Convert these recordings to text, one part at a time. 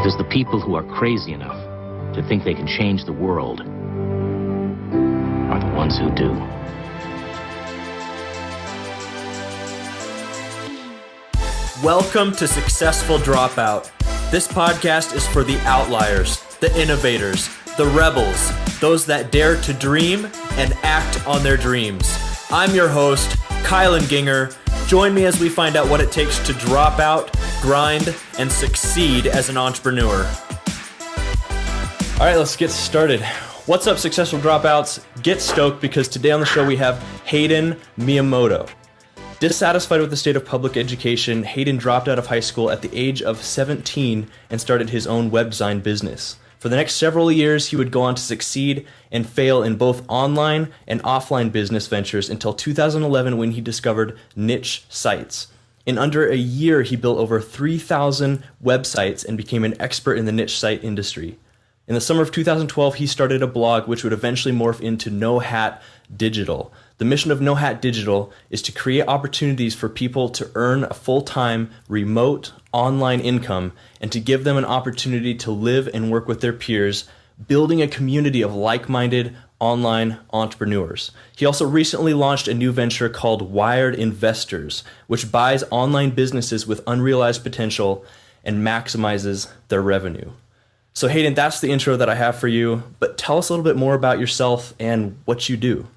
Because the people who are crazy enough to think they can change the world are the ones who do. Welcome to Successful Dropout. This podcast is for the outliers, the innovators, the rebels, those that dare to dream and act on their dreams. I'm your host, Kylan Ginger. Join me as we find out what it takes to drop out, grind, and succeed as an entrepreneur. All right, let's get started. What's up, Successful Dropouts? Get stoked because today on the show we have Hayden Miyamoto. Dissatisfied with the state of public education, Hayden dropped out of high school at the age of 17 and started his own web design business. For the next several years, he would go on to succeed and fail in both online and offline business ventures until 2011 when he discovered niche sites. In under a year, he built over 3,000 websites and became an expert in the niche site industry. In the summer of 2012, he started a blog which would eventually morph into NoHatDigital. The mission of NoHatDigital is to create opportunities for people to earn a full-time, remote, online income and to give them an opportunity to live and work with their peers, building a community of like-minded online entrepreneurs. He also recently launched a new venture called WiredInvestors, which buys online businesses with unrealized potential and maximizes their revenue. So Hayden, that's the intro that I have for you, but tell us a little bit more about yourself and what you do.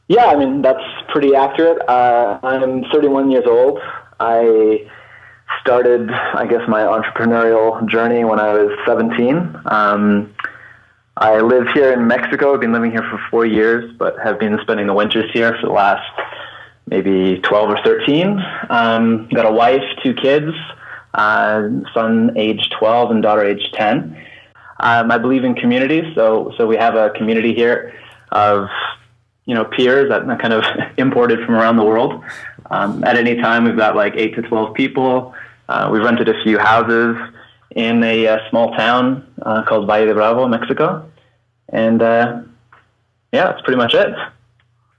Yeah, I mean, that's pretty accurate. I'm 31 years old. I started, I guess, my entrepreneurial journey when I was 17. I live here in Mexico. I've been living here for 4 years, but have been spending the winters here for the last maybe 12 or 13. Got a wife, 2 kids, son age 12 and daughter age 10. I believe in community, so we have a community here of peers that kind of imported from around the world. At any time, we've got like 8 to 12 people. We've rented a few houses in a small town called Valle de Bravo, Mexico. And that's pretty much it.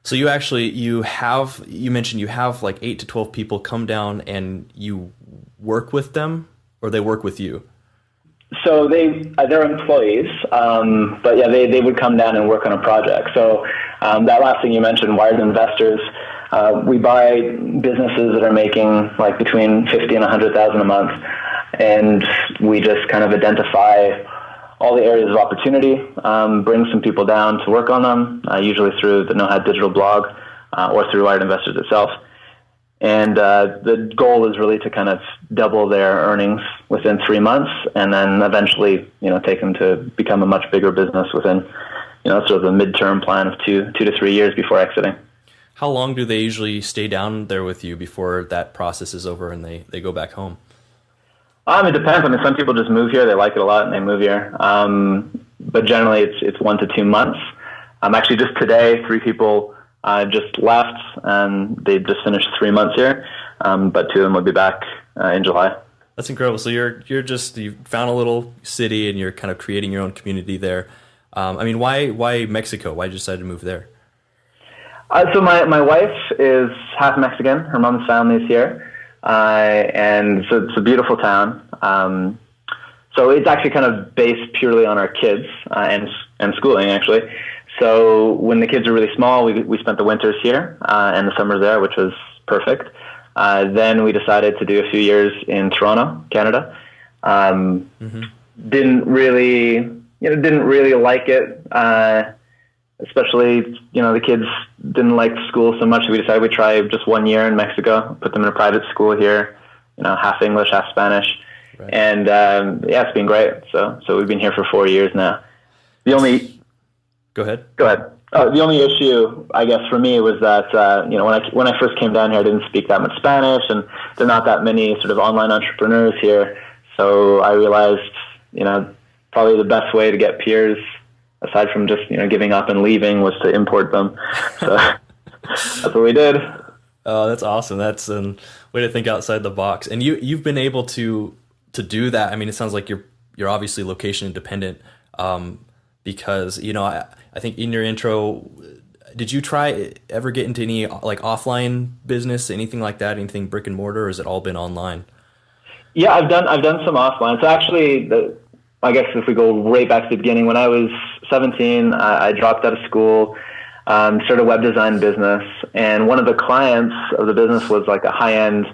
So you mentioned you have like 8 to 12 people come down and you work with them, or they work with you? So they're employees, but yeah, they would come down and work on a project. So that last thing you mentioned, WiredInvestors, we buy businesses that are making like between 50 and 100,000 a month, and we just kind of identify all the areas of opportunity, bring some people down to work on them, usually through the NoHatDigital blog or through WiredInvestors itself. And the goal is really to kind of double their earnings within 3 months, and then eventually, take them to become a much bigger business within, sort of a midterm plan of 2 to 3 years before exiting. How long do they usually stay down there with you before that process is over and they go back home? It depends. I mean, some people just move here. They like it a lot and they move here. But generally it's 1 to 2 months. Actually, just today, 3 people just left, and they just finished 3 months here, but 2 of them will be back in July. That's incredible. So you found a little city and you're kind of creating your own community there. Why Mexico? Why did you decide to move there? So my wife is half Mexican. Her mom's family is here, and so it's a beautiful town. So it's actually kind of based purely on our kids and schooling, actually. So when the kids were really small, we spent the winters here and the summers there, which was perfect. Then we decided to do a few years in Toronto, Canada. Didn't really like it, especially the kids didn't like school so much. We decided we'd try just 1 year in Mexico, put them in a private school here, half English, half Spanish, right. And it's been great. So we've been here for 4 years now. Go ahead. Oh, the only issue, I guess, for me was that, when I first came down here, I didn't speak that much Spanish, and there are not that many sort of online entrepreneurs here. So I realized, probably the best way to get peers, aside from just, giving up and leaving, was to import them. So that's what we did. Oh, that's awesome. That's a way to think outside the box. And you've been able to do that. I mean, it sounds like you're obviously location independent, because, I think in your intro, did you ever get into any like offline business, anything like that, anything brick and mortar, or has it all been online? Yeah, I've done some offline. So actually, I guess if we go right back to the beginning, when I was 17, I dropped out of school, started a web design business, and one of the clients of the business was like a high-end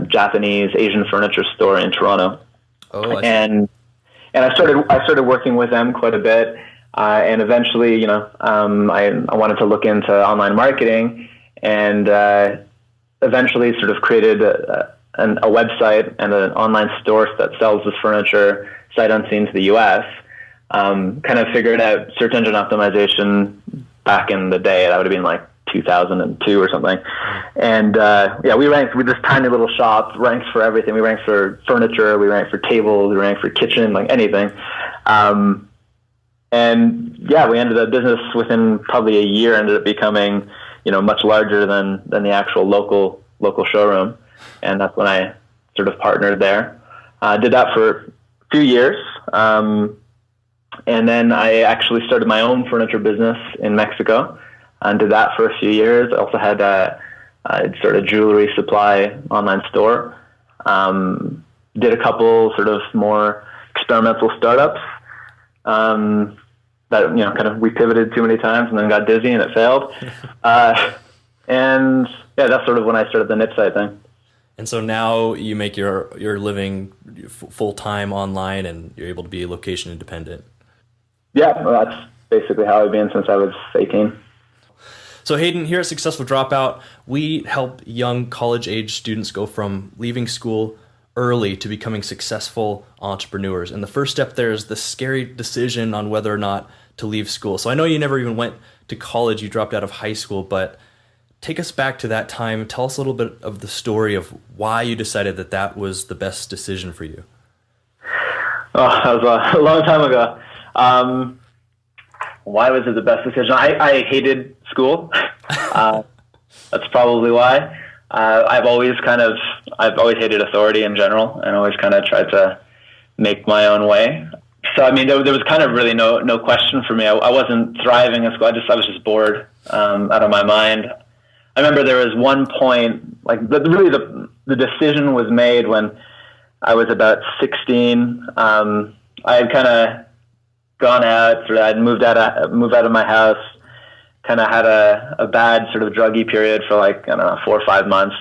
Japanese Asian furniture store in Toronto. Oh, and I started working with them quite a bit, and eventually, I wanted to look into online marketing, and eventually sort of created a website and an online store that sells this furniture sight unseen to the U.S. Kind of figured out search engine optimization back in the day. That would have been like 2002 or something. And we ranked with this tiny little shop, ranked for everything. We ranked for furniture, we ranked for tables, we ranked for kitchen, like anything. And yeah, we ended up business within probably a year, ended up becoming, much larger than the actual local showroom. And that's when I sort of partnered there. Did that for a few years. And then I actually started my own furniture business in Mexico and did that for a few years. I also had a sort of jewelry supply online store. Did a couple sort of more experimental startups that, kind of we pivoted too many times and then got dizzy and it failed. And yeah, that's sort of when I started the knit site thing. And so now you make your living full-time online and you're able to be location independent. Yeah, well, that's basically how I've been since I was 18. So Hayden, here at Successful Dropout, we help young college-age students go from leaving school early to becoming successful entrepreneurs. And the first step there is the scary decision on whether or not to leave school. So I know you never even went to college, you dropped out of high school, but take us back to that time. Tell us a little bit of the story of why you decided that was the best decision for you. Oh, that was a long time ago. Why was it the best decision? I hated school. That's probably why. I've always hated authority in general and always kind of tried to make my own way. So, I mean, there was kind of really no question for me. I wasn't thriving in school. I was just bored, out of my mind. I remember there was one point, like the decision was made when I was about 16. I had kind of gone out, I'd moved out of my house, kind of had a bad sort of druggy period for like, I don't know, 4 or 5 months.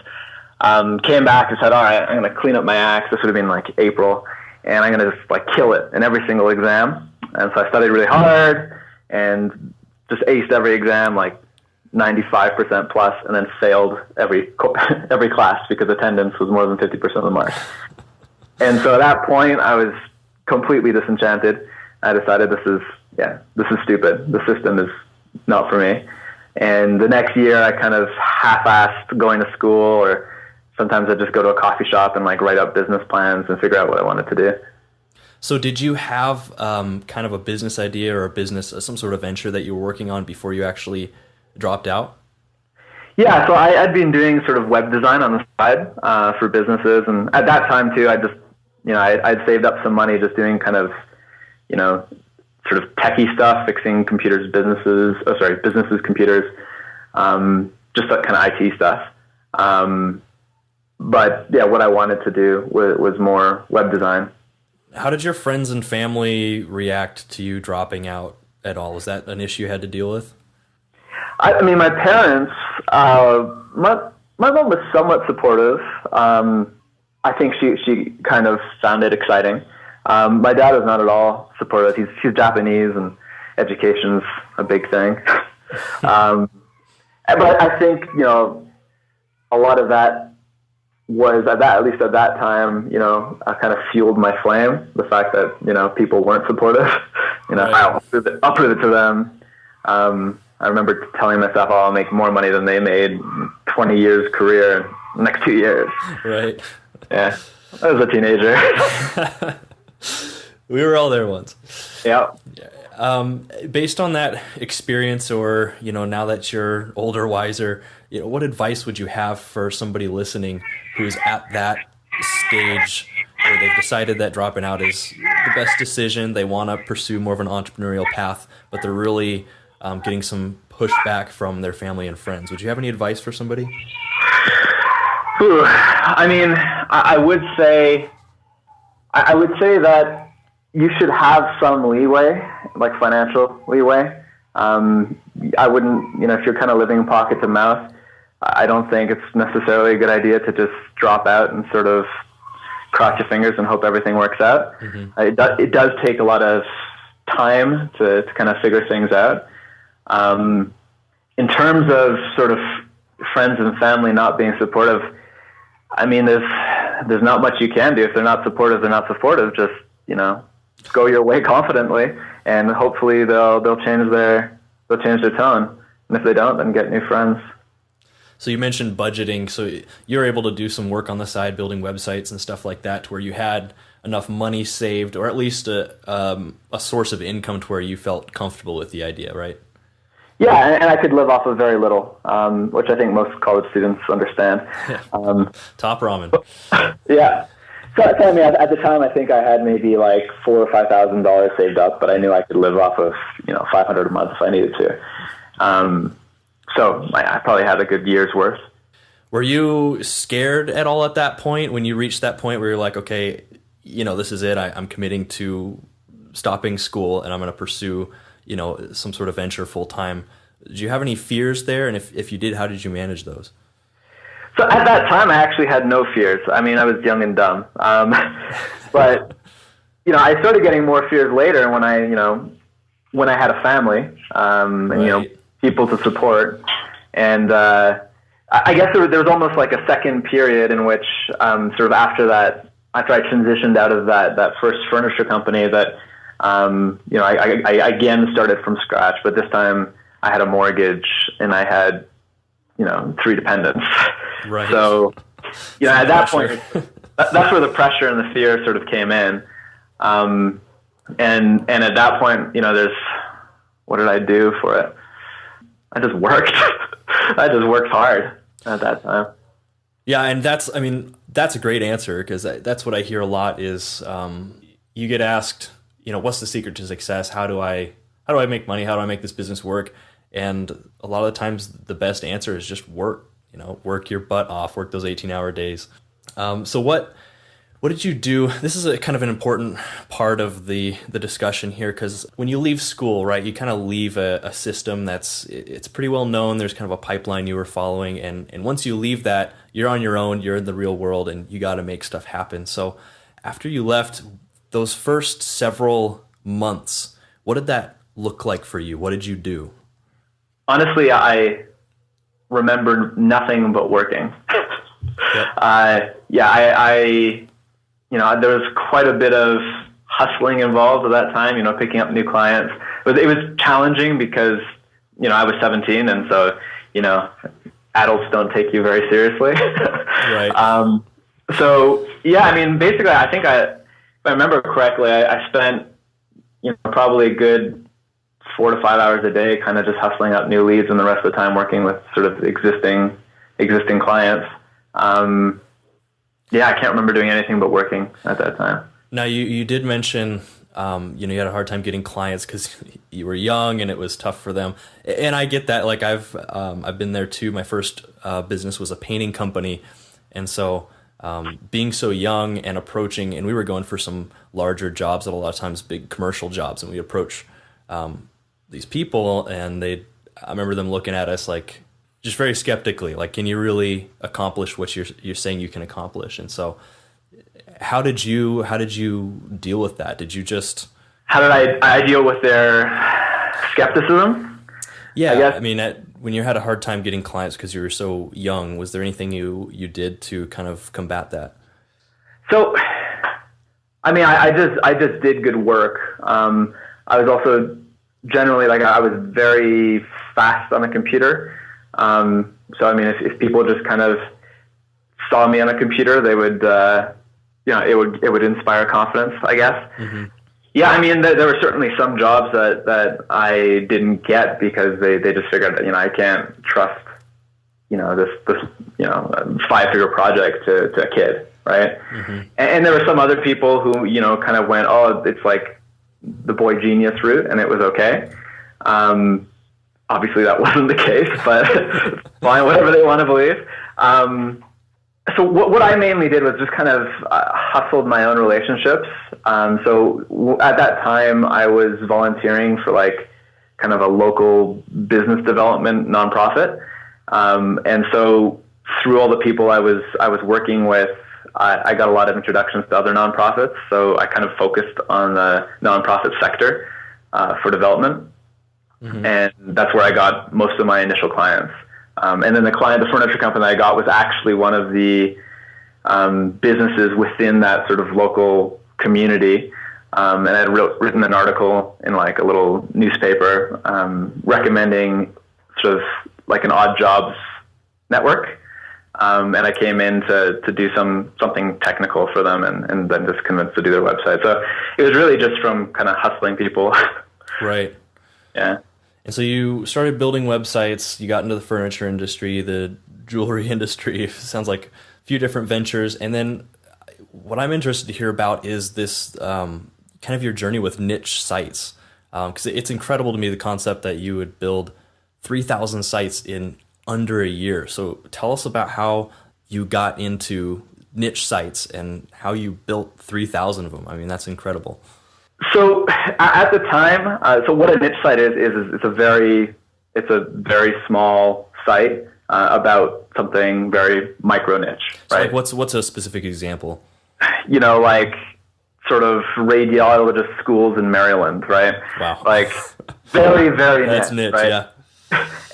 Came back and said, all right, I'm going to clean up my acts. This would have been like April, and I'm going to just like kill it in every single exam. And so I studied really hard and just aced every exam, like 95% plus, and then failed every class because attendance was more than 50% of the mark. And so at that point, I was completely disenchanted. I decided this is stupid. The system is not for me. And the next year, I kind of half-assed going to school, or sometimes I'd just go to a coffee shop and like write up business plans and figure out what I wanted to do. So did you have kind of a business idea or some sort of venture that you were working on before you actually dropped out? Yeah, so I'd been doing sort of web design on the side for businesses. And at that time too, I'd saved up some money just doing kind of, sort of techie stuff, fixing businesses' computers, just that kind of IT stuff. But yeah, what I wanted to do was more web design. How did your friends and family react to you dropping out at all? Was that an issue you had to deal with? I mean, my parents, my mom was somewhat supportive. I think she kind of found it exciting. My dad was not at all supportive. He's Japanese, and education's a big thing. But I think, a lot of that was at least at that time, kind of fueled my flame. The fact that, people weren't supportive, Right. I'll prove it to them. I remember telling myself, I'll make more money than they made 20 years career in the next 2 years. Right. Yeah. I was a teenager. We were all there once. Yeah. Based on that experience, or, now that you're older, wiser, what advice would you have for somebody listening who's at that stage where they've decided that dropping out is the best decision? They want to pursue more of an entrepreneurial path, but they're really getting some pushback from their family and friends. Would you have any advice for somebody? I mean, I would say that you should have some leeway, like financial leeway. I wouldn't, if you're kind of living pocket to mouth, I don't think it's necessarily a good idea to just drop out and sort of cross your fingers and hope everything works out. Mm-hmm. It does take a lot of time to kind of figure things out. In terms of sort of friends and family not being supportive, I mean, there's not much you can do. If they're not supportive, they're not supportive. Just, go your way confidently, and hopefully they'll change their tone. And if they don't, then get new friends. So you mentioned budgeting. So you're able to do some work on the side, building websites and stuff like that, to where you had enough money saved, or at least a source of income to where you felt comfortable with the idea, right? Yeah, and I could live off of very little, which I think most college students understand. Top ramen. Yeah. So I mean, at the time, I think I had maybe like $4,000 or $5,000 saved up, but I knew I could live off of $500 a month if I needed to. So I probably had a good year's worth. Were you scared at all at that point, when you reached that point where you're like, okay, this is it. I'm committing to stopping school and I'm going to pursue, some sort of venture full time. Did you have any fears there? And if you did, how did you manage those? So at that time, I actually had no fears. I mean, I was young and dumb. But, I started getting more fears later when I had a family, and, people to support. And I guess there was almost like a second period in which sort of after I transitioned out of that first furniture company that, I again started from scratch, but this time I had a mortgage and I had, 3 dependents. Right. So, at that point, that's where the pressure and the fear sort of came in. And at that point, what did I do for it? I just worked. I just worked hard at that time. Yeah, and that's a great answer, because that's what I hear a lot is you get asked, what's the secret to success? How do I make money? How do I make this business work? And a lot of the times the best answer is just work. Work your butt off, work those 18-hour days. So what did you do? This is a kind of an important part of the discussion here, because when you leave school, right, you kind of leave a system it's pretty well known. There's kind of a pipeline you were following, and once you leave that, you're on your own, you're in the real world, and you got to make stuff happen. So after you left, those first several months, what did that look like for you? What did you do? Honestly, I remember nothing but working. Yep. There was quite a bit of hustling involved at that time, picking up new clients. It was challenging because, I was 17, and so, adults don't take you very seriously. Right. So, yeah, basically, I think if I remember correctly, I spent, probably a good 4 to 5 hours a day kind of just hustling up new leads, and the rest of the time working with sort of existing clients. I can't remember doing anything but working at that time. Now, you did mention, you had a hard time getting clients because you were young and it was tough for them. And I get that. Like I've been there too. My first business was a painting company. And so being so young and approaching, and we were going for some larger jobs, a lot of times big commercial jobs, and we approach these people, and I remember them looking at us like just very skeptically, like, can you really accomplish what you're saying you can accomplish? And so how did you deal with that? Did you just... How did I deal with their skepticism? Yeah, I guess. When you had a hard time getting clients because you were so young, was there anything you did to kind of combat that? So, I just did good work. I was also generally, I was very fast on a computer. So, if people just kind of saw me on a computer, they would, it would inspire confidence, I guess. Mm-hmm. Yeah, there were certainly some jobs that I didn't get because they just figured that, I can't trust, this 5-figure project to a kid, right? Mm-hmm. And there were some other people who, kind of went, oh, it's like the boy genius route, and it was okay. Obviously that wasn't the case, but fine, whatever they want to believe. So what I mainly did was just kind of hustled my own relationships. At that time, I was volunteering for like kind of a local business development nonprofit. And so through all the people I was working with, I got a lot of introductions to other nonprofits. So I kind of focused on the nonprofit sector for development. Mm-hmm. And that's where I got most of my initial clients. And then the furniture company I got was actually one of the businesses within that sort of local community. And I had written an article in like a little newspaper recommending sort of like an odd jobs network. And I came in to do something technical for them and then just convinced to do their website. So it was really just from kind of hustling people. Right. Yeah. And so you started building websites, you got into the furniture industry, the jewelry industry, sounds like a few different ventures. And then what I'm interested to hear about is this kind of your journey with niche sites. Because it's incredible to me, the concept that you would build 3,000 sites in under a year. So tell us about how you got into niche sites and how you built 3,000 of them. I mean, that's incredible. So at the time, so what a niche site is it's a very small site about something very micro niche, So right? like what's a specific example? Like sort of radiologist schools in Maryland, right? Wow. Like very, very That's niche, right? Yeah.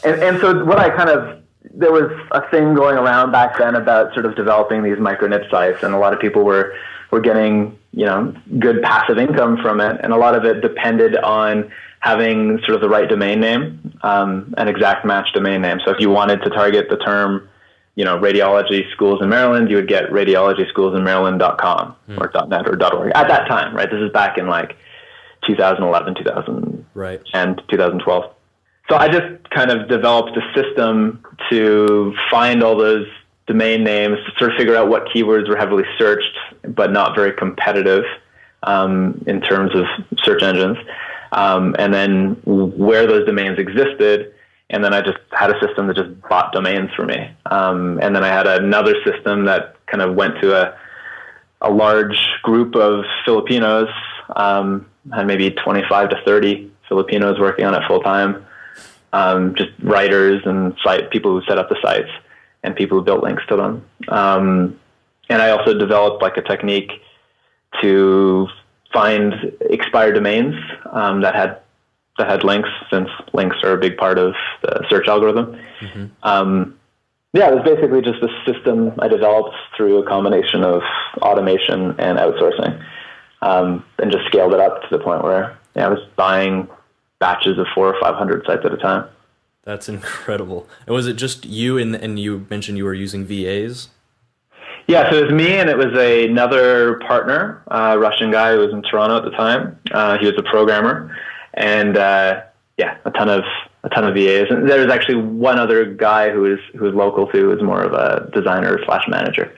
And so what there was a thing going around back then about sort of developing these micro niche sites, and a lot of people were getting, good passive income from it. And a lot of it depended on having sort of the right domain name, an exact match domain name. So if you wanted to target the term, radiology schools in Maryland, you would get radiologyschoolsinmaryland.com or .net or .org at that time, right? This is back in like 2011, 2010, Right. 2012. So I just kind of developed a system to find all those domain names, to sort of figure out what keywords were heavily searched, but not very competitive in terms of search engines, and then where those domains existed. And then I just had a system that just bought domains for me. And then I had another system that kind of went to a large group of Filipinos, had maybe 25 to 30 Filipinos working on it full time. Just writers and people who set up the sites and people who built links to them. And I also developed like a technique to find expired domains that had links, since links are a big part of the search algorithm. Mm-hmm. It was basically just a system I developed through a combination of automation and outsourcing, and just scaled it up to the point where I was buying batches of 400 or 500 sites at a time. That's incredible. And was it just you and you mentioned you were using VAs? Yeah, so it was me, and it was another partner, a Russian guy who was in Toronto at the time. He was a programmer, and a ton of VAs. And there was actually one other guy who was local too, who was more of a designer / manager.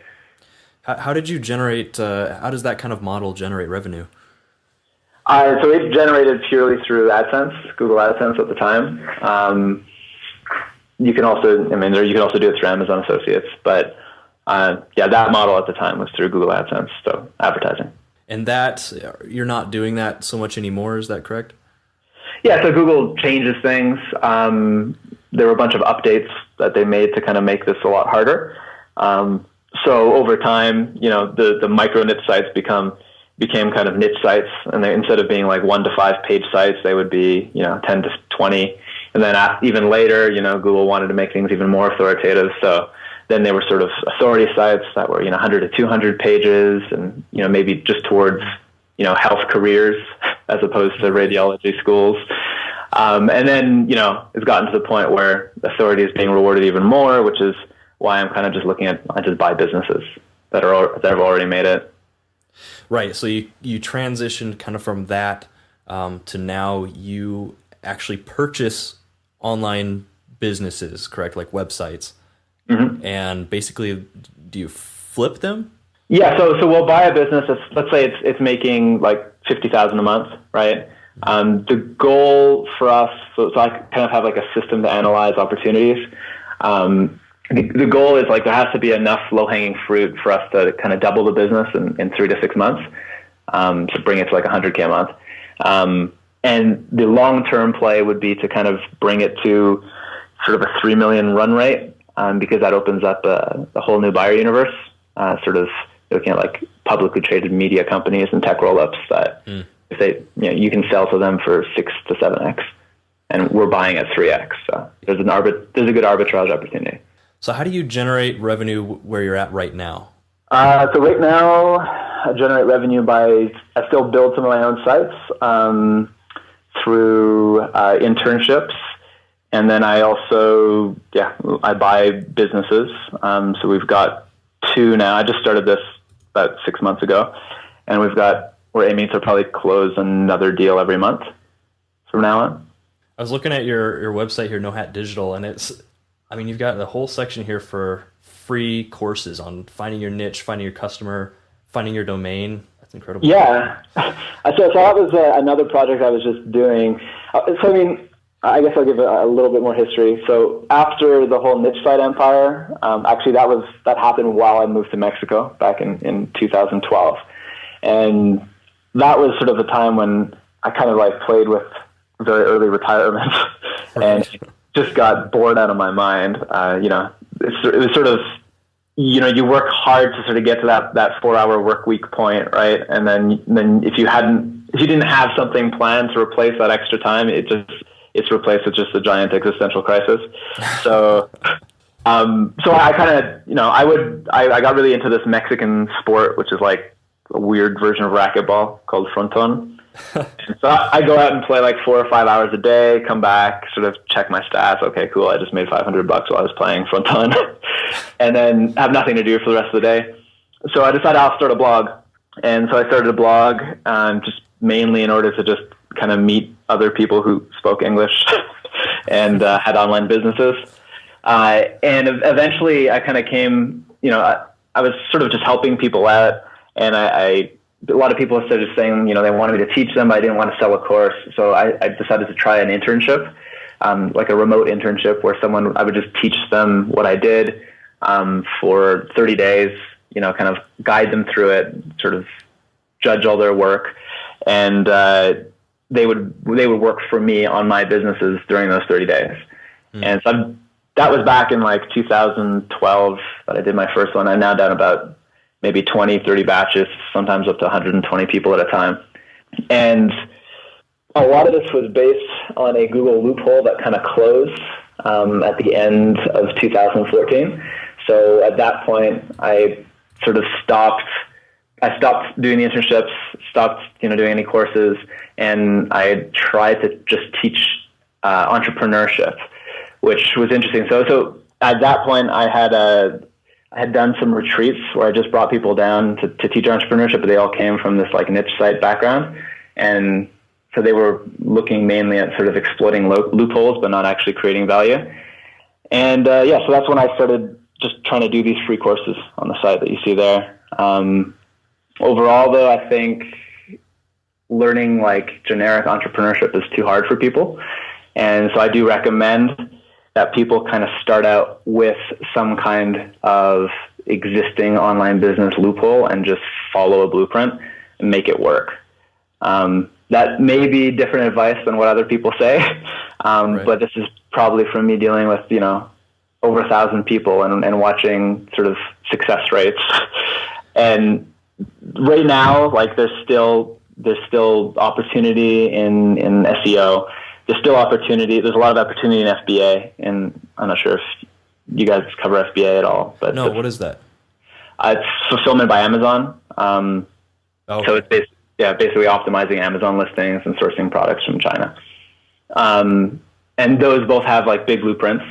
How did you generate? How does that kind of model generate revenue? So it generated purely through Adsense, Google Adsense at the time. You can also do it through Amazon Associates, but that model at the time was through Google Adsense, so advertising. And that, you're not doing that so much anymore, is that correct? Yeah, so Google changes things. There were a bunch of updates that they made to kind of make this a lot harder. So over time, the micro niche sites became kind of niche sites, and they, instead of being like 1 to 5 page sites, they would be 10 to 20. And then even later, Google wanted to make things even more authoritative, so then they were sort of authority sites that were 100 to 200 pages, and maybe just towards health careers as opposed to radiology schools. And then it's gotten to the point where authority is being rewarded even more, which is why I'm kind of just I just buy businesses that have already made it. Right. So you transitioned kind of from that to now you actually purchase online businesses, correct? Like websites. Mm-hmm. And basically, do you flip them? Yeah. So we'll buy a business. Let's say it's making like $50,000 a month, right? The goal for us, so I kind of have like a system to analyze opportunities. the goal is like there has to be enough low-hanging fruit for us to kind of double the business in 3 to 6 months, to bring it to like 100K a month. And the long-term play would be to kind of bring it to sort of a 3 million run rate, because that opens up a whole new buyer universe, sort of looking at like publicly traded media companies and tech roll-ups that if they, you can sell to them for 6 to 7x, and we're buying at 3x. So there's a good arbitrage opportunity. So how do you generate revenue where you're at right now? So right now, I generate revenue I still build some of my own sites through internships. And then I also, I buy businesses. So we've got 2 now. I just started this about 6 months ago. And we're aiming to probably close another deal every month from now on. I was looking at your website here, NoHatDigital, and you've got a whole section here for free courses on finding your niche, finding your customer, finding your domain. That's incredible. Yeah. So that was another project I was just doing. I guess I'll give a little bit more history. So after the whole niche site empire, actually that happened while I moved to Mexico back in 2012. And that was sort of a time when I kind of like played with very early retirement and just got bored out of my mind. It was sort of, you work hard to sort of get to that 4-hour work week point, right? And then if you didn't have something planned to replace that extra time, it's replaced with just a giant existential crisis. So, so I kind of, I got really into this Mexican sport, which is like a weird version of racquetball called fronton. And so I go out and play like 4 or 5 hours a day, come back, sort of check my stats. Okay, cool. I just made $500 while I was playing fronton, and then have nothing to do for the rest of the day. So I decided I'll start a blog. And so I started a blog, just mainly in order to just kind of meet other people who spoke English and had online businesses. And eventually I kind of came, I was sort of just helping people out, and a lot of people started saying, they wanted me to teach them, but I didn't want to sell a course. So I decided to try an internship, like a remote internship where I would just teach them what I did for 30 days, kind of guide them through it, sort of judge all their work. And they would work for me on my businesses during those 30 days. And so that was back in like 2012 that I did my first one. I'm now done about maybe 20, 30 batches, sometimes up to 120 people at a time. And a lot of this was based on a Google loophole that kind of closed at the end of 2014. So at that point, I sort of stopped doing the internships, stopped doing any courses, and I tried to just teach entrepreneurship, which was interesting. So at that point, I had done some retreats where I just brought people down to teach entrepreneurship, but they all came from this like niche site background. And so they were looking mainly at sort of exploiting loopholes, but not actually creating value. And so that's when I started just trying to do these free courses on the site that you see there. Overall though, I think learning like generic entrepreneurship is too hard for people. And so I do recommend that people kind of start out with some kind of existing online business loophole and just follow a blueprint and make it work. That may be different advice than what other people say, right. But this is probably from me dealing with, over 1,000 people and watching sort of success rates. And right now, like there's still opportunity in SEO. There's still opportunity. There's a lot of opportunity in FBA, and I'm not sure if you guys cover FBA at all. But no, what is that? It's fulfillment by Amazon. So it's basically optimizing Amazon listings and sourcing products from China. And those both have like big blueprints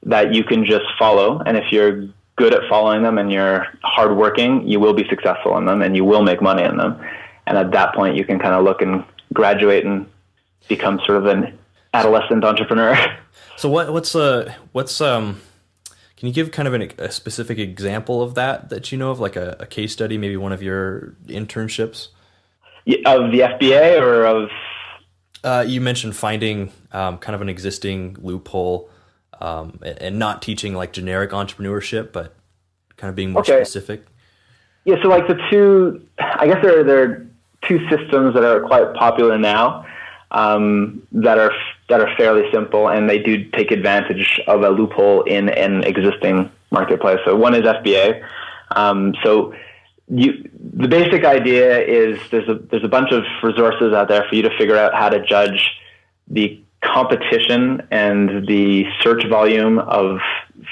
that you can just follow. And if you're good at following them and you're hardworking, you will be successful in them and you will make money in them. And at that point, you can kind of look and graduate and become sort of an adolescent entrepreneur. So can you give kind of a specific example of that you know of, like a case study, maybe one of your internships? Of the FBA or of? You mentioned finding kind of an existing loophole and not teaching like generic entrepreneurship, but kind of being more specific? Yeah, so like I guess there are two systems that are quite popular now, that are fairly simple, and they do take advantage of a loophole in an existing marketplace. So one is FBA. The basic idea is there's a bunch of resources out there for you to figure out how to judge the competition and the search volume of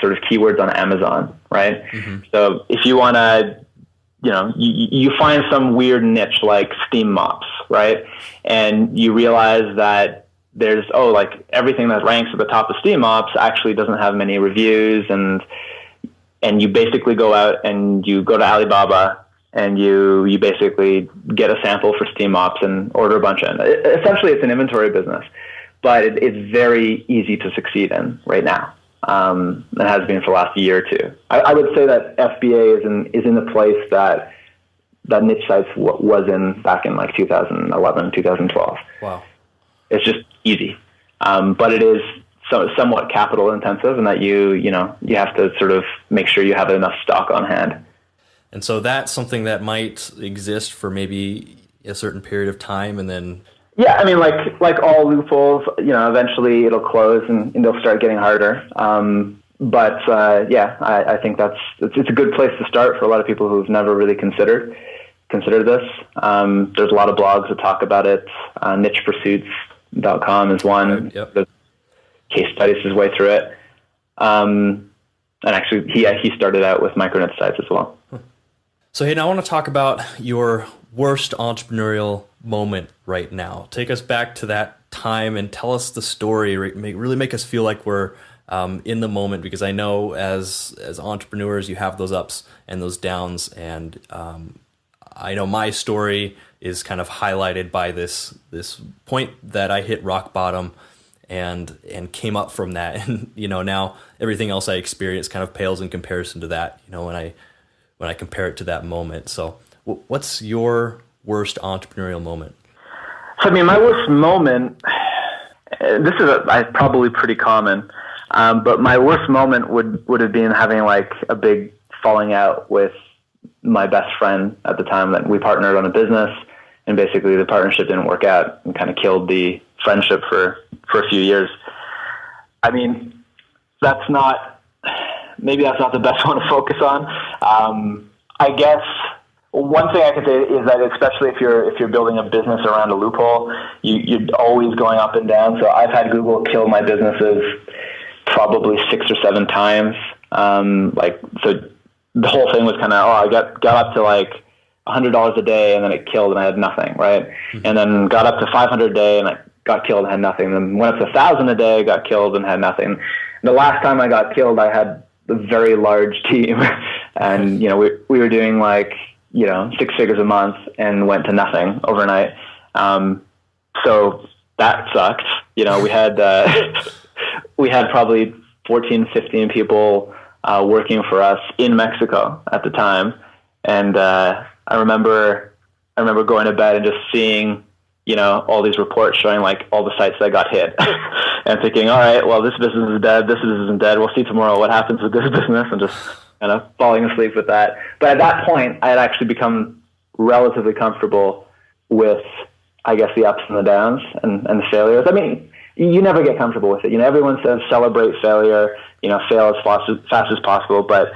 sort of keywords on Amazon, right? Mm-hmm. So if you want to, you find some weird niche like steam mops, right? And you realize that there's, like everything that ranks at the top of steam mops actually doesn't have many reviews, and you basically go out and you go to Alibaba and you basically get a sample for steam mops and order a bunch in. Essentially, it's an inventory business, but it's very easy to succeed in right now. It has been for the last year or two. I would say that FBA is in the place that niche sites was in back in like 2011, 2012. Wow. It's just easy. But it is somewhat capital intensive, and that you have to sort of make sure you have enough stock on hand. And so that's something that might exist for maybe a certain period of time, and then... Yeah, I mean, like all loopholes, eventually it'll close and they'll start getting harder. But I think it's a good place to start for a lot of people who've never really considered this. There's a lot of blogs that talk about it. Nichepursuits.com is one. Yep. The case studies his way through it. And actually, he started out with micro niche sites as well. So, Hayden, I want to talk about your worst entrepreneurial moment right now. Take us back to that time and tell us the story. Really make us feel like we're in the moment, because I know as entrepreneurs you have those ups and those downs, and I know my story is kind of highlighted by this point that I hit rock bottom and came up from that, and now everything else I experience kind of pales in comparison to that. When I compare it to that moment. So, what's your worst entrepreneurial moment? So, I mean, my worst moment, this is probably pretty common, but my worst moment would have been having like a big falling out with my best friend at the time. That we partnered on a business, and basically the partnership didn't work out and kind of killed the friendship for a few years. I mean, maybe that's not the best one to focus on. I guess one thing I could say is that, especially if you're building a business around a loophole, you're always going up and down. So I've had Google kill my businesses probably 6 or 7 times. So the whole thing was kind of, I got up to like $100 a day, and then it killed and I had nothing, right? Mm-hmm. And then got up to $500 a day and I got killed and had nothing. Then went up to $1,000 a day, got killed and had nothing. The last time I got killed, I had a very large team, and we were doing like 6 figures a month and went to nothing overnight. So that sucked. We had probably 14, 15 people working for us in Mexico at the time, and I remember going to bed and just seeing all these reports showing like all the sites that got hit, and thinking, all right, well, this business is dead, this business isn't dead, we'll see tomorrow what happens with this business, and just kind of falling asleep with that. But at that point, I had actually become relatively comfortable with, I guess, the ups and the downs and the failures. I mean, you never get comfortable with it. Everyone says celebrate failure, fail as fast as possible, but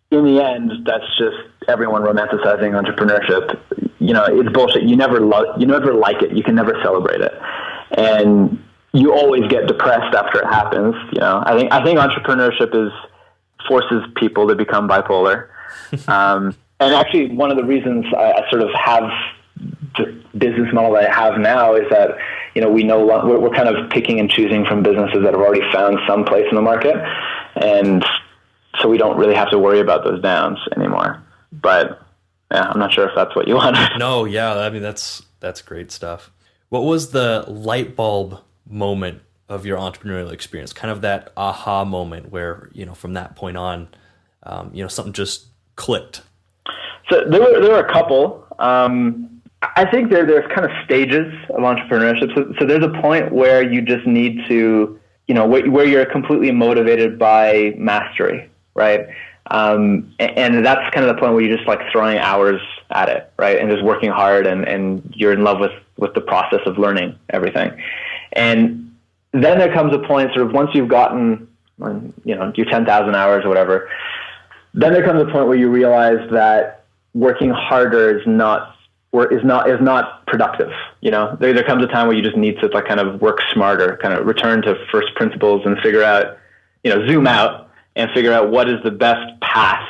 in the end, that's just everyone romanticizing entrepreneurship. It's bullshit. You never like it. You can never celebrate it, and you always get depressed after it happens. I think entrepreneurship forces people to become bipolar. And actually, one of the reasons I sort of have the business model that I have now is that we're kind of picking and choosing from businesses that have already found some place in the market, and so we don't really have to worry about those downs anymore. But yeah, I'm not sure if that's what you want. No, yeah, I mean that's great stuff. What was the light bulb moment of your entrepreneurial experience? Kind of that aha moment where from that point on, something just clicked. So there were a couple. I think there's kind of stages of entrepreneurship. So there's a point where you just need to where you're completely motivated by mastery, right? And that's kind of the point where you're just like throwing hours at it, right? And just working hard, and you're in love with the process of learning everything. And then there comes a point, sort of once you've gotten, your 10,000 hours or whatever, then there comes a point where you realize that working harder is not productive. There comes a time where you just need to like kind of work smarter, kind of return to first principles and figure out, zoom out and figure out what is the best path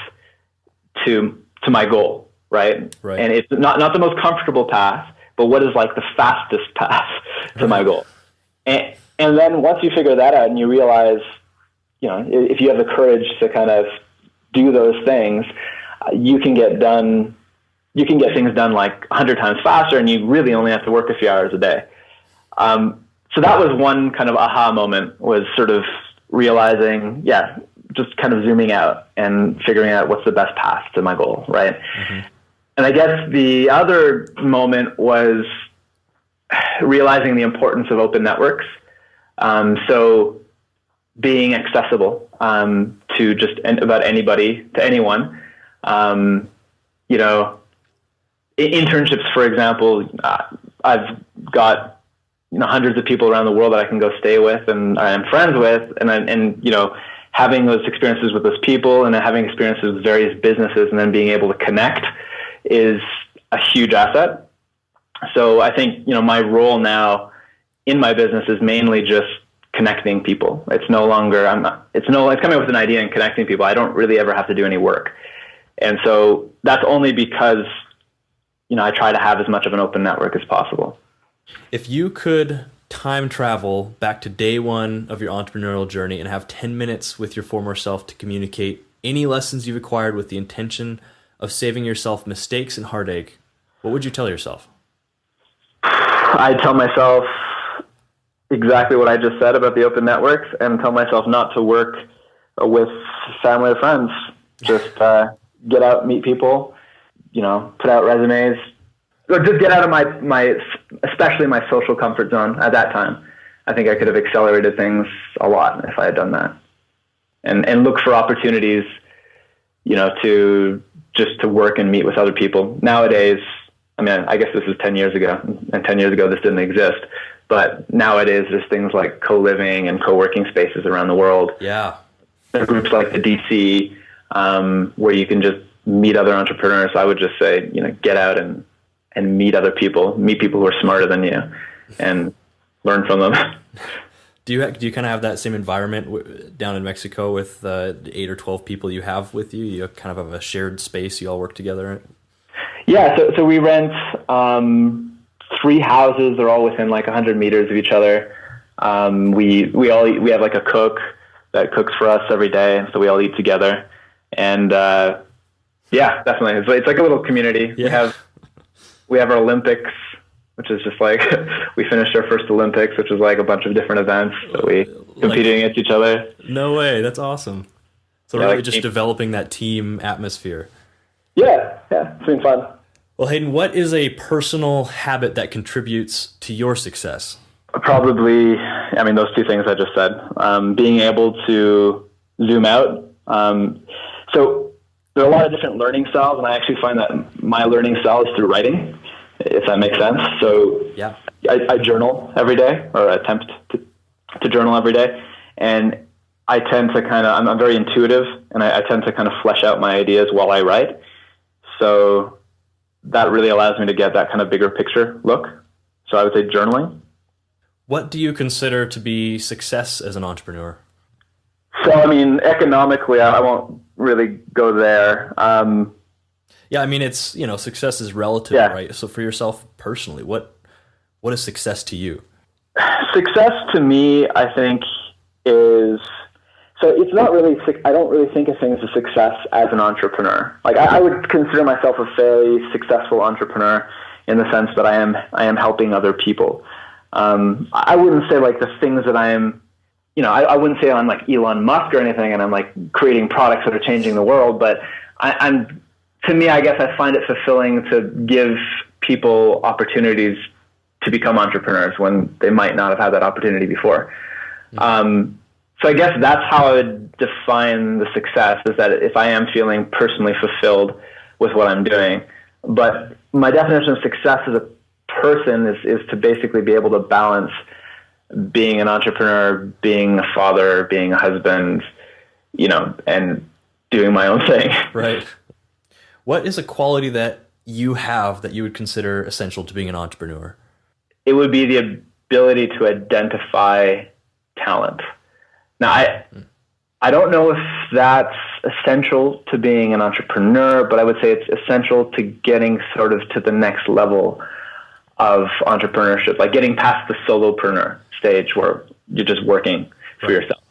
to my goal, right? And it's not the most comfortable path, but what is like the fastest path to my goal. And then once you figure that out and you realize, if you have the courage to kind of do those things, you can get things done like 100 times faster, and you really only have to work a few hours a day. So that was one kind of aha moment, was sort of realizing, just kind of zooming out and figuring out what's the best path to my goal, right? Mm-hmm. And I guess the other moment was realizing the importance of open networks. So being accessible to just about anybody, to anyone. Internships, for example, I've got hundreds of people around the world that I can go stay with and I'm friends with, and having those experiences with those people and having experiences with various businesses and then being able to connect is a huge asset. So I think my role now in my business is mainly just connecting people. It's no longer it's coming up with an idea and connecting people. I don't really ever have to do any work, and so that's only because I try to have as much of an open network as possible. If you could time travel back to day one of your entrepreneurial journey and have 10 minutes with your former self to communicate any lessons you've acquired with the intention of saving yourself mistakes and heartache, what would you tell yourself? I'd tell myself exactly what I just said about the open networks, and tell myself not to work with family or friends. Just get out, meet people, put out resumes, or just get out of my especially my social comfort zone at that time. I think I could have accelerated things a lot if I had done that, and look for opportunities, to work and meet with other people. Nowadays, I guess this is 10 years ago, and 10 years ago this didn't exist. But nowadays, there's things like co-living and co-working spaces around the world. Yeah. There are groups like the DC where you can just meet other entrepreneurs. I would just say, get out and meet other people, meet people who are smarter than you, and learn from them. Do you kind of have that same environment down in Mexico with the 8 or 12 people you have with you? You kind of have a shared space. You all work together. Yeah. So we rent 3 houses. They're all within like 100 meters of each other. We have like a cook that cooks for us every day, so we all eat together. And definitely, it's like a little community. Yeah. We have our Olympics, which is just like we finished our first Olympics, which is like a bunch of different events that we competing against each other. No way, that's awesome. So really just developing that team atmosphere. Yeah, it's been fun. Well, Hayden, what is a personal habit that contributes to your success? Probably, those 2 things I just said. Being able to zoom out. So there are a lot of different learning styles, and I actually find that my learning style is through writing, if that makes sense. So yeah, I journal every day, or attempt to journal every day. And I tend to I'm very intuitive, and I tend to kind of flesh out my ideas while I write. So that really allows me to get that kind of bigger picture look. So I would say journaling. What do you consider to be success as an entrepreneur? So, economically, I won't really go there. It's, success is relative, right? So for yourself personally, what is success to you? Success to me, I think, is... So it's not really, I don't really think of things as success as an entrepreneur. Like I would consider myself a fairly successful entrepreneur in the sense that I am helping other people. I wouldn't say like the things that I am, I wouldn't say I'm like Elon Musk or anything and I'm like creating products that are changing the world, but to me, I guess I find it fulfilling to give people opportunities to become entrepreneurs when they might not have had that opportunity before. So I guess that's how I would define the success, is that if I am feeling personally fulfilled with what I'm doing. But my definition of success as a person is to basically be able to balance being an entrepreneur, being a father, being a husband, and doing my own thing. Right. What is a quality that you have that you would consider essential to being an entrepreneur? It would be the ability to identify talent. Now, I don't know if that's essential to being an entrepreneur, but I would say it's essential to getting sort of to the next level of entrepreneurship, like getting past the solopreneur stage where you're just working for yourself.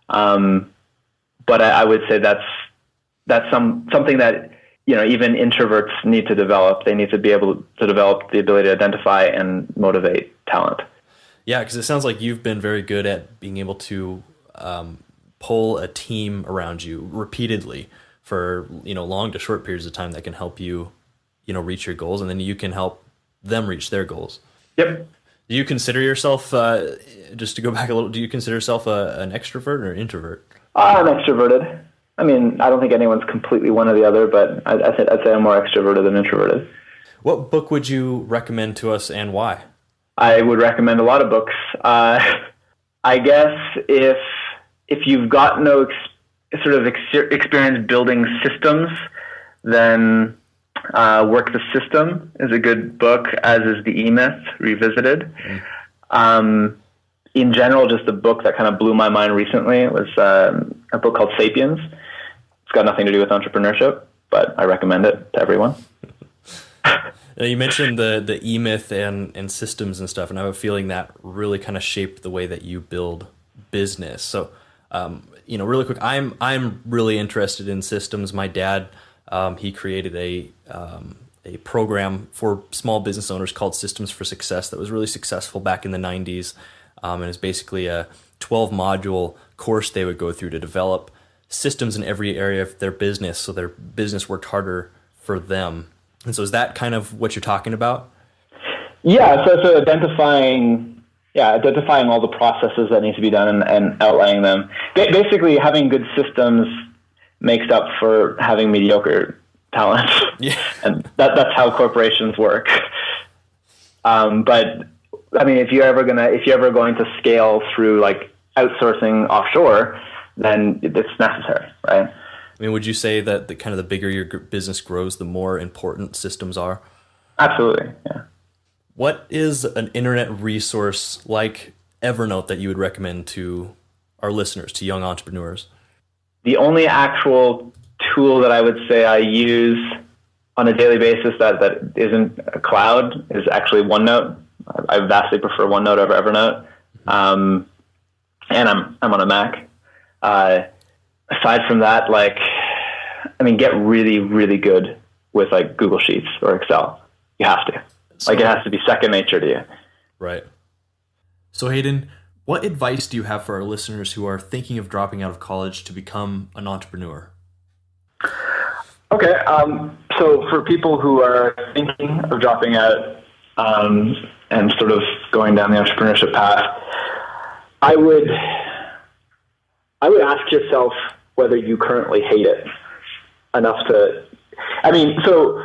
But I would say that's something that even introverts need to develop. They need to be able to develop the ability to identify and motivate talent. Yeah, because it sounds like you've been very good at being able to pull a team around you repeatedly for long to short periods of time that can help you reach your goals, and then you can help them reach their goals. Yep. Do you consider yourself, just to go back a little, do you consider yourself an extrovert or an introvert? I'm extroverted. I mean, I don't think anyone's completely one or the other, but I'd say I'm more extroverted than introverted. What book would you recommend to us and why? I would recommend a lot of books. I guess if you've got no experience building systems, then Work the System is a good book, as is The E-Myth Revisited. In general, just a book that kind of blew my mind recently was a book called Sapiens. It's got nothing to do with entrepreneurship, but I recommend it to everyone. Now, you mentioned the E-Myth and systems and stuff, and I have a feeling that really kind of shaped the way that you build business. So, really quick, I'm really interested in systems. My dad, he created a program for small business owners called Systems for Success that was really successful back in the 90s. And it's basically a 12-module course they would go through to develop systems in every area of their business so their business worked harder for them. And so is that kind of what you're talking about? Yeah, so identifying all the processes that need to be done and outlining them. Basically, having good systems makes up for having mediocre talent. Yeah. And that's how corporations work. But I mean, if you're ever going to scale through like outsourcing offshore, then it's necessary, right? I mean, would you say that the bigger your business grows, the more important systems are? Absolutely, yeah. What is an internet resource like Evernote that you would recommend to our listeners, to young entrepreneurs? The only actual tool that I would say I use on a daily basis that isn't a cloud is actually OneNote. I vastly prefer OneNote over Evernote. And I'm on a Mac. Aside from that, get really, really good with like Google Sheets or Excel. You have to. It has to be second nature to you. Right. So Hayden, what advice do you have for our listeners who are thinking of dropping out of college to become an entrepreneur? Okay. So for people who are thinking of dropping out and sort of going down the entrepreneurship path, I would ask yourself whether you currently hate it enough to. So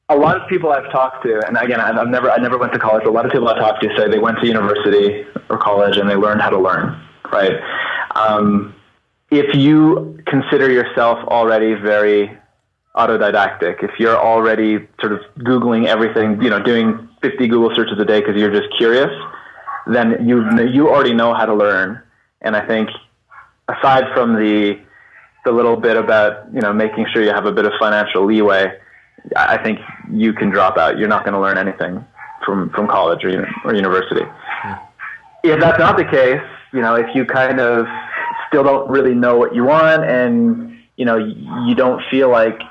a lot of people I've talked to, and again, I never went to college, but a lot of people I talked to say they went to university or college and they learned how to learn, right? If you consider yourself already very autodidactic, if you're already sort of Googling everything, doing 50 Google searches a day because you're just curious, then you already know how to learn. And I think aside from the little bit about, making sure you have a bit of financial leeway, I think you can drop out. You're not going to learn anything from college or university. If that's not the case, if you kind of still don't really know what you want and, you don't feel like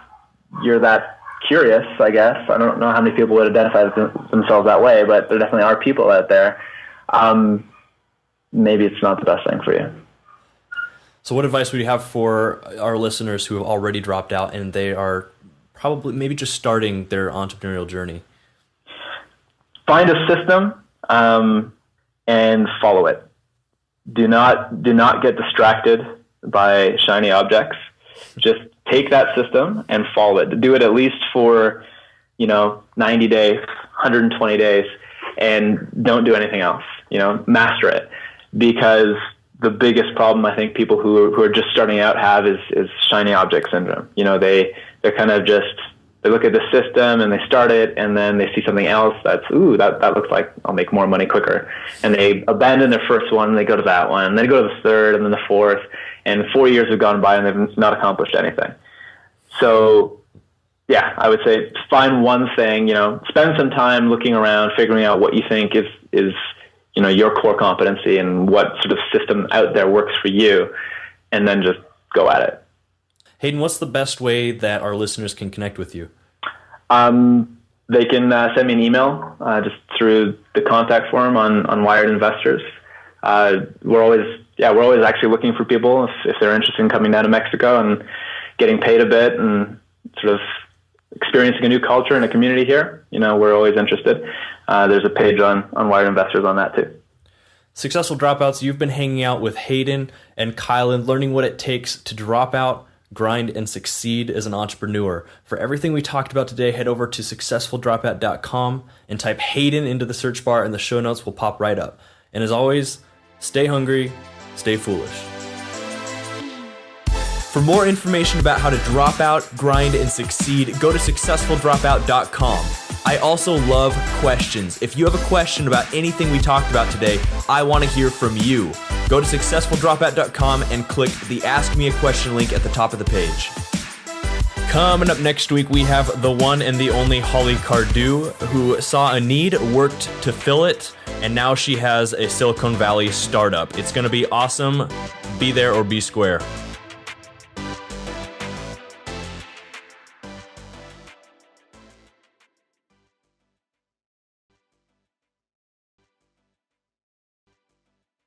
you're that curious, I guess. I don't know how many people would identify themselves that way, but there definitely are people out there. Maybe it's not the best thing for you. So what advice would you have for our listeners who have already dropped out and they are probably maybe just starting their entrepreneurial journey? Find a system and follow it. do not get distracted by shiny objects. Just take that system and follow it. Do it at least for, 90 days, 120 days, and don't do anything else. Master it, because the biggest problem I think people who are just starting out have is shiny object syndrome. They're kind of just, they look at the system and they start it, and then they see something else that looks like I'll make more money quicker. And they abandon their first one, and they go to that one, and then they go to the third, and then the fourth, and 4 years have gone by and they've not accomplished anything. So yeah, I would say find one thing, spend some time looking around, figuring out what you think is your core competency and what sort of system out there works for you, and then just go at it. Hayden, what's the best way that our listeners can connect with you? They can send me an email just through the contact form on WiredInvestors. We're always actually looking for people if they're interested in coming down to Mexico and getting paid a bit and sort of experiencing a new culture and a community here. We're always interested. There's a page on WiredInvestors on that too. Successful Dropouts, you've been hanging out with Hayden and Kylan, learning what it takes to drop out, grind, and succeed as an entrepreneur. For everything we talked about today, head over to successfuldropout.com and type Hayden into the search bar, and the show notes will pop right up. And as always, stay hungry, stay foolish. For more information about how to drop out, grind, and succeed, go to successfuldropout.com. I also love questions. If you have a question about anything we talked about today, I want to hear from you. Go to successfuldropout.com and click the Ask Me a Question link at the top of the page. Coming up next week, we have the one and the only Holly Cardew, who saw a need, worked to fill it, and now she has a Silicon Valley startup. It's going to be awesome. Be there or be square.